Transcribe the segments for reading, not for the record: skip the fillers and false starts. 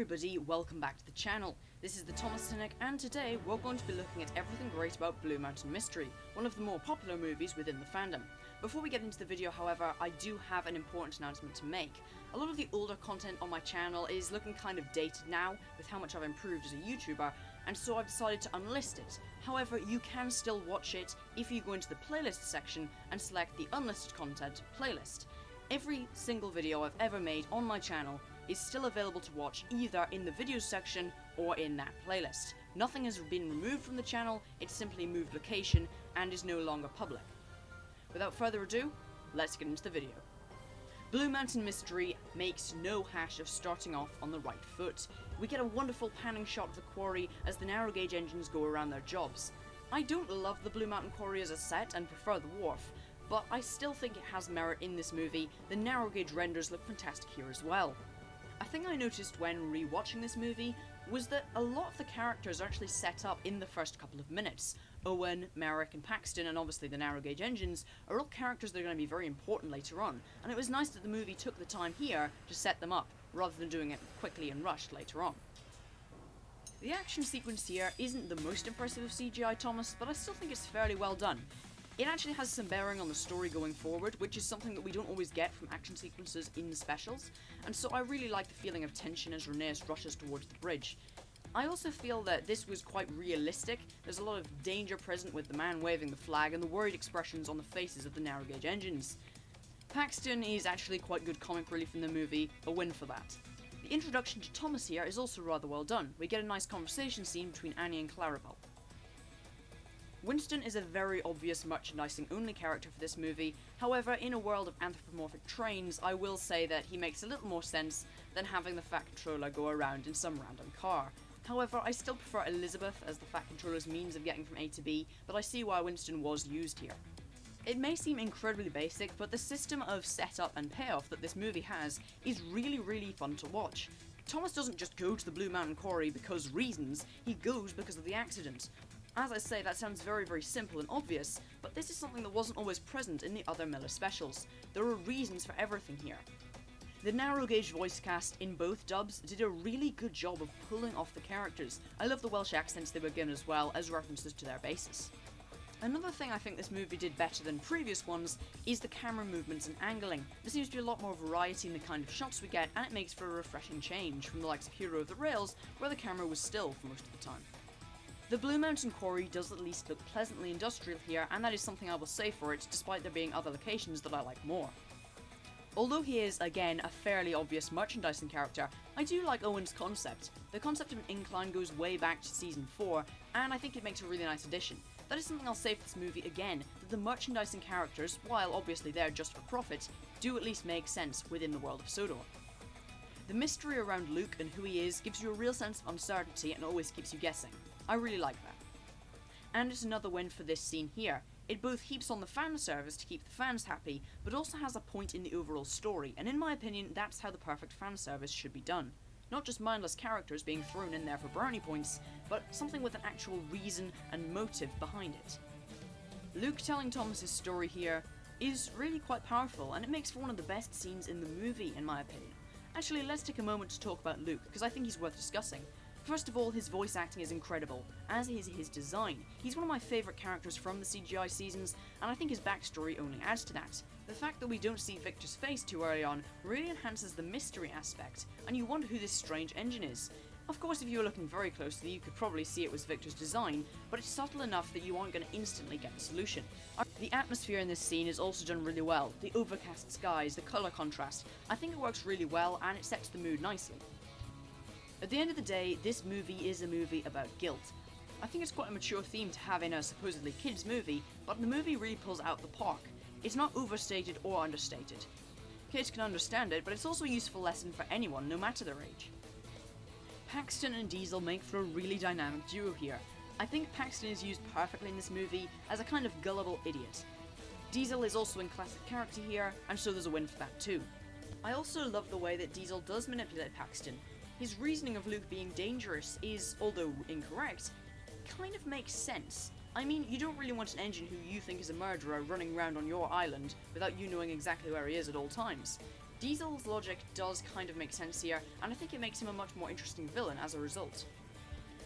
everybody, welcome back to the channel. This is the Cynic, and today we're going to be looking at everything great about Blue Mountain Mystery, one of the more popular movies within the fandom. Before we get into the video, however, I do have an important announcement to make. A lot of the older content on my channel is looking kind of dated now, with how much I've improved as a YouTuber, and so I've decided to unlist it. However, you can still watch it if you go into the playlist section and select the unlisted content playlist. Every single video I've ever made on my channel is still available to watch either in the videos section or in that playlist. Nothing has been removed from the channel, it's simply moved location and is no longer public. Without further ado, let's get into the video. Blue Mountain Mystery makes no hash of starting off on the right foot. We get a wonderful panning shot of the quarry as the narrow gauge engines go around their jobs. I don't love the Blue Mountain Quarry as a set and prefer the wharf, but I still think it has merit in this movie. The narrow gauge renders look fantastic here as well. A thing I noticed when rewatching this movie was that a lot of the characters are actually set up in the first couple of minutes. Owen, Merrick and Paxton, and obviously the narrow gauge engines, are all characters that are going to be very important later on, and it was nice that the movie took the time here to set them up, rather than doing it quickly and rushed later on. The action sequence here isn't the most impressive of CGI, Thomas, but I still think it's fairly well done. It actually has some bearing on the story going forward, which is something that we don't always get from action sequences in the specials, and so I really like the feeling of tension as Rhaenyra rushes towards the bridge. I also feel that this was quite realistic. There's a lot of danger present with the man waving the flag and the worried expressions on the faces of the narrow gauge engines. Paxton is actually quite good comic relief in the movie, a win for that. The introduction to Thomas here is also rather well done. We get a nice conversation scene between Annie and Clarabelle. Winston is a very obvious merchandising-only character for this movie. However, in a world of anthropomorphic trains, I will say that he makes a little more sense than having the Fat Controller go around in some random car. However, I still prefer Elizabeth as the Fat Controller's means of getting from A to B, but I see why Winston was used here. It may seem incredibly basic, but the system of setup and payoff that this movie has is really fun to watch. Thomas doesn't just go to the Blue Mountain Quarry because reasons, he goes because of the accident. As I say, that sounds very simple and obvious, but this is something that wasn't always present in the other Miller specials. There are reasons for everything here. The narrow gauge voice cast in both dubs did a really good job of pulling off the characters. I love the Welsh accents they were given as well as references to their bases. Another thing I think this movie did better than previous ones is the camera movements and angling. There seems to be a lot more variety in the kind of shots we get, and it makes for a refreshing change from the likes of Hero of the Rails, where the camera was still for most of the time. The Blue Mountain Quarry does at least look pleasantly industrial here, and that is something I will say for it, despite there being other locations that I like more. Although he is, again, a fairly obvious merchandising character, I do like Owen's concept. The concept of an incline goes way back to season 4, and I think it makes a really nice addition. That is something I'll say for this movie again, that the merchandising characters, while obviously there just for profit, do at least make sense within the world of Sodor. The mystery around Luke and who he is gives you a real sense of uncertainty and always keeps you guessing. I really like that. And it's another win for this scene here. It both heaps on the fan service to keep the fans happy, but also has a point in the overall story, and in my opinion, that's how the perfect fan service should be done. Not just mindless characters being thrown in there for brownie points, but something with an actual reason and motive behind it. Luke telling Thomas's story here is really quite powerful, and it makes for one of the best scenes in the movie, in my opinion. Actually, let's take a moment to talk about Luke, because I think he's worth discussing. First of all, his voice acting is incredible, as is his design. He's one of my favourite characters from the CGI seasons, and I think his backstory only adds to that. The fact that we don't see Victor's face too early on really enhances the mystery aspect, and you wonder who this strange engine is. Of course, if you were looking very closely, you could probably see it was Victor's design, but it's subtle enough that you aren't going to instantly get the solution. The atmosphere in this scene is also done really well. The overcast skies, the colour contrast, I think it works really well, and it sets the mood nicely. At the end of the day, this movie is a movie about guilt. I think it's quite a mature theme to have in a supposedly kids movie, but the movie really pulls out the park. It's not overstated or understated. Kids can understand it, but it's also a useful lesson for anyone, no matter their age. Paxton and Diesel make for a really dynamic duo here. I think Paxton is used perfectly in this movie as a kind of gullible idiot. Diesel is also in classic character here, and so there's a win for that too. I also love the way that Diesel does manipulate Paxton. His reasoning of Luke being dangerous is, although incorrect, kind of makes sense. I mean, you don't really want an engine who you think is a murderer running around on your island without you knowing exactly where he is at all times. Diesel's logic does kind of make sense here, and I think it makes him a much more interesting villain as a result.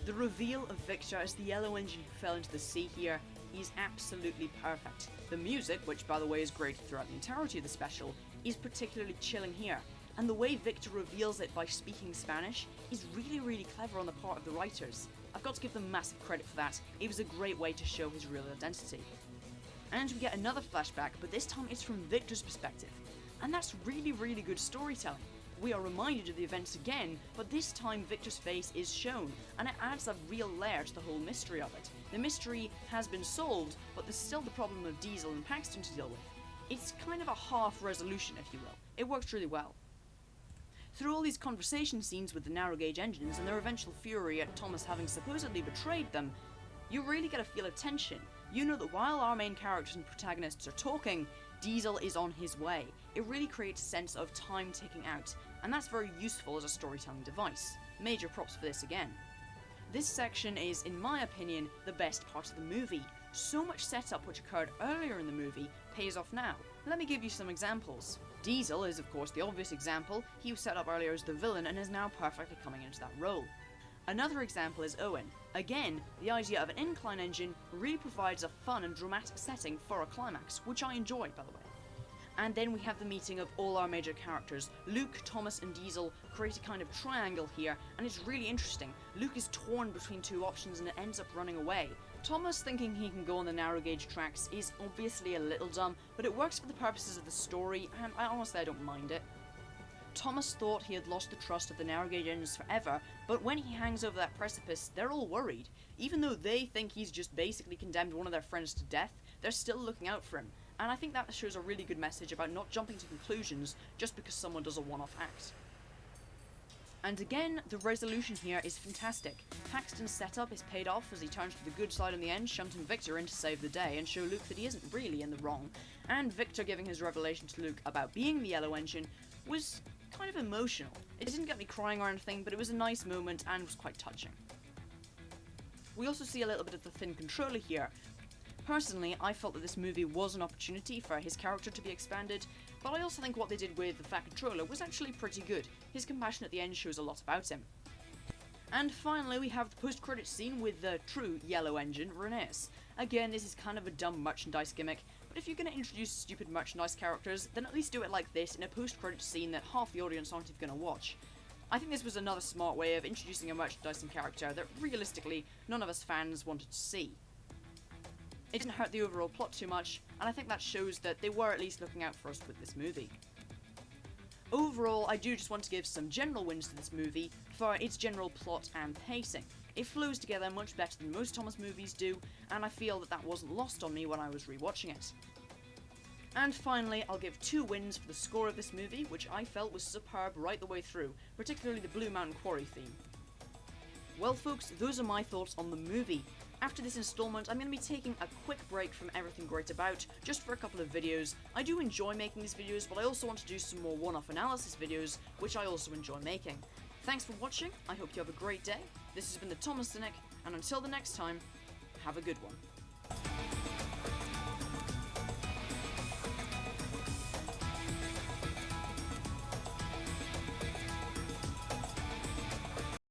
The reveal of Victor as the yellow engine who fell into the sea here is absolutely perfect. The music, which by the way is great throughout the entirety of the special, is particularly chilling here, and the way Victor reveals it by speaking Spanish is really clever on the part of the writers. I've got to give them massive credit for that. It was a great way to show his real identity. And we get another flashback, but this time it's from Victor's perspective, and that's really good storytelling. We are reminded of the events again, but this time Victor's face is shown, and it adds a real layer to the whole mystery of it. The mystery has been solved, but there's still the problem of Diesel and Paxton to deal with. It's kind of a half resolution, if you will. It works really well. Through all these conversation scenes with the narrow gauge engines and their eventual fury at Thomas having supposedly betrayed them, you really get a feel of tension. You know that while our main characters and protagonists are talking, Diesel is on his way. It really creates a sense of time ticking out, and that's very useful as a storytelling device. Major props for this again. This section is, in my opinion, the best part of the movie. So much setup which occurred earlier in the movie pays off now. Let me give you some examples. Diesel is of course the obvious example. He was set up earlier as the villain and is now perfectly coming into that role. Another example is Owen. Again, the idea of an incline engine really provides a fun and dramatic setting for a climax, which I enjoyed by the way. And then we have the meeting of all our major characters. Luke, Thomas and Diesel create a kind of triangle here, and it's really interesting. Luke is torn between two options and ends up running away. Thomas thinking he can go on the narrow gauge tracks is obviously a little dumb, but it works for the purposes of the story, and honestly I don't mind it. Thomas thought he had lost the trust of the narrow gauge engines forever, but when he hangs over that precipice, they're all worried. Even though they think he's just basically condemned one of their friends to death, they're still looking out for him. And I think that shows a really good message about not jumping to conclusions just because someone does a one-off act. And again, the resolution here is fantastic. Paxton's setup is paid off as he turns to the good side in the end, shunting Victor in to save the day and show Luke that he isn't really in the wrong. And Victor giving his revelation to Luke about being the yellow engine was kind of emotional. It didn't get me crying or anything, but it was a nice moment and was quite touching. We also see a little bit of the thin controller here. Personally, I felt that this movie was an opportunity for his character to be expanded, but I also think what they did with the Fat Controller was actually pretty good. His compassion at the end shows a lot about him. And finally, we have the post-credits scene with the true yellow engine, Renes. Again, this is kind of a dumb merchandise gimmick, but if you're going to introduce stupid merchandise characters, then at least do it like this in a post-credits scene that half the audience aren't even going to watch. I think this was another smart way of introducing a merchandising character that realistically none of us fans wanted to see. It didn't hurt the overall plot too much, and I think that shows that they were at least looking out for us with this movie. Overall, I do just want to give some general wins to this movie for its general plot and pacing. It flows together much better than most Thomas movies do, and I feel that that wasn't lost on me when I was rewatching it. And finally, I'll give 2 wins for the score of this movie, which I felt was superb right the way through, particularly the Blue Mountain Quarry theme. Well folks, those are my thoughts on the movie. After this installment, I'm going to be taking a quick break from everything great about, just for a couple of videos. I do enjoy making these videos, but I also want to do some more one-off analysis videos, which I also enjoy making. Thanks for watching, I hope you have a great day. This has been the Thomas Cynic, and until the next time, have a good one.